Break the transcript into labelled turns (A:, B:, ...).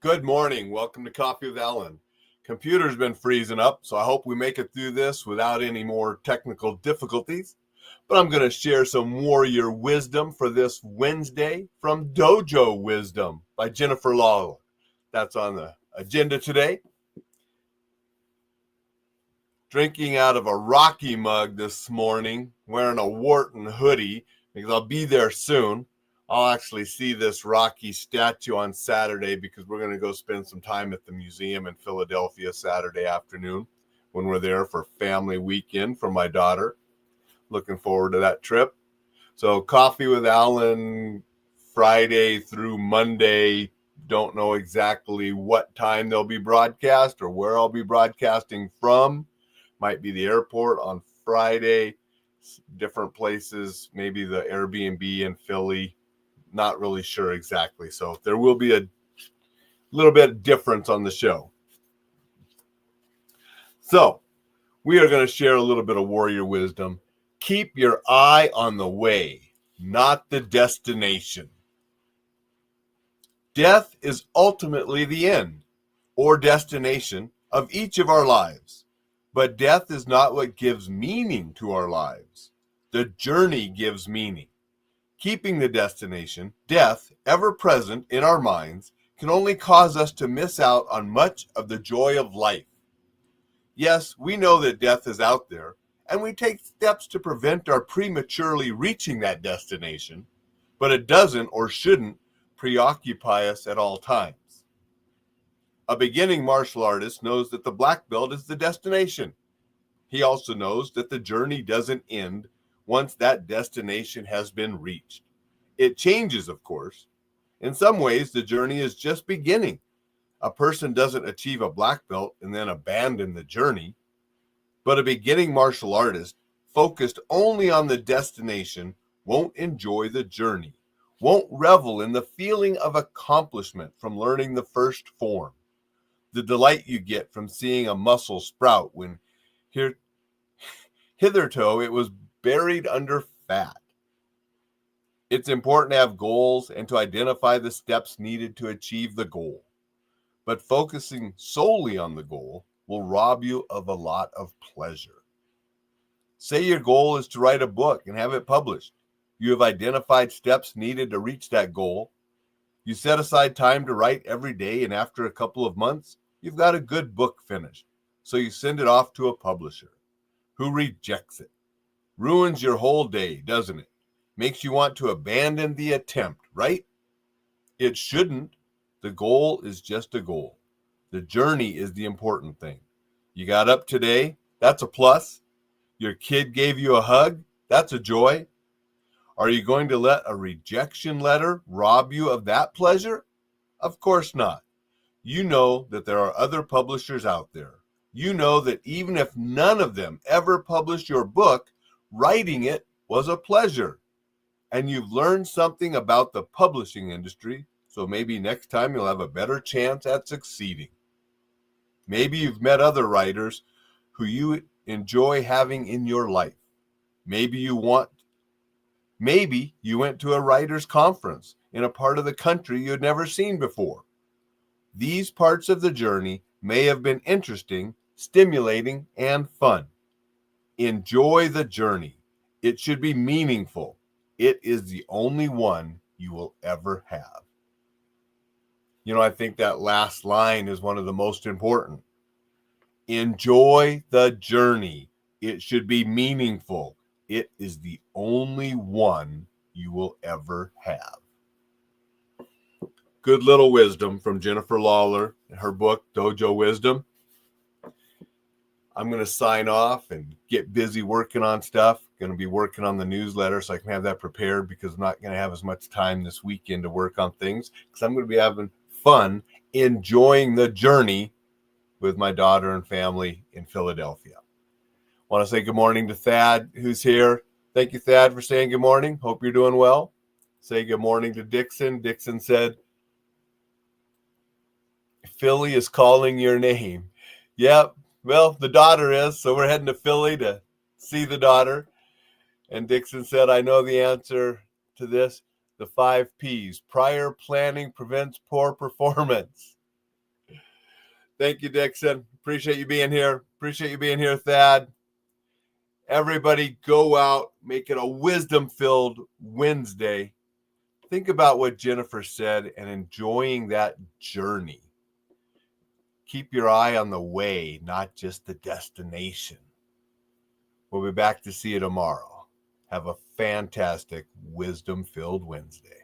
A: Good morning. Welcome to Coffee with Alain. Computer's been freezing up, so I hope we make it through this without any more technical difficulties. But I'm going to share some warrior wisdom for this Wednesday from Dojo Wisdom by Jennifer Lawler. That's on the agenda today. Drinking out of a Rocky mug this morning, wearing a Wharton hoodie because I'll be there soon. I'll actually see this Rocky statue on Saturday because we're going to go spend some time at the museum in Philadelphia Saturday afternoon when we're there for family weekend for my daughter. Looking forward to that trip. So Coffee with Alain Friday through Monday. Don't know exactly what time they'll be broadcast or where I'll be broadcasting from. Might be the airport on Friday, different places, maybe the Airbnb in Philly. Not really sure exactly. So there will be a little bit of difference on the show. So we are going to share a little bit of warrior wisdom. Keep your eye on the way, not the destination. Death is ultimately the end or destination of each of our lives. But death is not what gives meaning to our lives. The journey gives meaning. Keeping the destination, death, ever present in our minds, can only cause us to miss out on much of the joy of life. Yes, we know that death is out there, and we take steps to prevent our prematurely reaching that destination, but it doesn't or shouldn't preoccupy us at all times. A beginning martial artist knows that the black belt is the destination. He also knows that the journey doesn't end once that destination has been reached. It changes, of course. In some ways, the journey is just beginning. A person doesn't achieve a black belt and then abandon the journey. But a beginning martial artist, focused only on the destination, won't enjoy the journey, won't revel in the feeling of accomplishment from learning the first form, the delight you get from seeing a muscle sprout when hitherto it was buried under fat. It's important to have goals and to identify the steps needed to achieve the goal. But focusing solely on the goal will rob you of a lot of pleasure. Say your goal is to write a book and have it published. You have identified steps needed to reach that goal. You set aside time to write every day, and after a couple of months, you've got a good book finished. So you send it off to a publisher who rejects it. Ruins your whole day, doesn't it? Makes you want to abandon the attempt, right? It shouldn't. The goal is just a goal. The journey is the important thing. You got up today, that's a plus. Your kid gave you a hug, that's a joy. Are you going to let a rejection letter rob you of that pleasure? Of course not. You know that there are other publishers out there. You know that even if none of them ever published your book, writing it was a pleasure. And you've learned something about the publishing industry, so maybe next time you'll have a better chance at succeeding. Maybe you've met other writers who you enjoy having in your life. Maybe you went to a writer's conference in a part of the country you had never seen before. These parts of the journey may have been interesting, stimulating, and fun. Enjoy the journey. It should be meaningful. It is the only one you will ever have. You know, I think that last line is one of the most important. Enjoy the journey. It should be meaningful. It is the only one you will ever have. Good little wisdom from Jennifer Lawler in her book, Dojo Wisdom. I'm going to sign off and get busy working on stuff. Going to be working on the newsletter so I can have that prepared because I'm not going to have as much time this weekend to work on things because I'm going to be having fun enjoying the journey with my daughter and family in Philadelphia. I want to say good morning to Thad, who's here. Thank you, Thad, for saying good morning. Hope you're doing well. Say good morning to Dixon. Dixon said, Philly is calling your name. Yep. Well, the daughter is, so we're heading to Philly to see the daughter. And Dixon said, I know the answer to this. The 5 Ps. Prior planning prevents poor performance. Thank you, Dixon. Appreciate you being here. Appreciate you being here, Thad. Everybody go out, make it a wisdom-filled Wednesday. Think about what Jennifer said and enjoying that journey. Keep your eye on the way, not just the destination. We'll be back to see you tomorrow. Have a fantastic wisdom-filled Wednesday.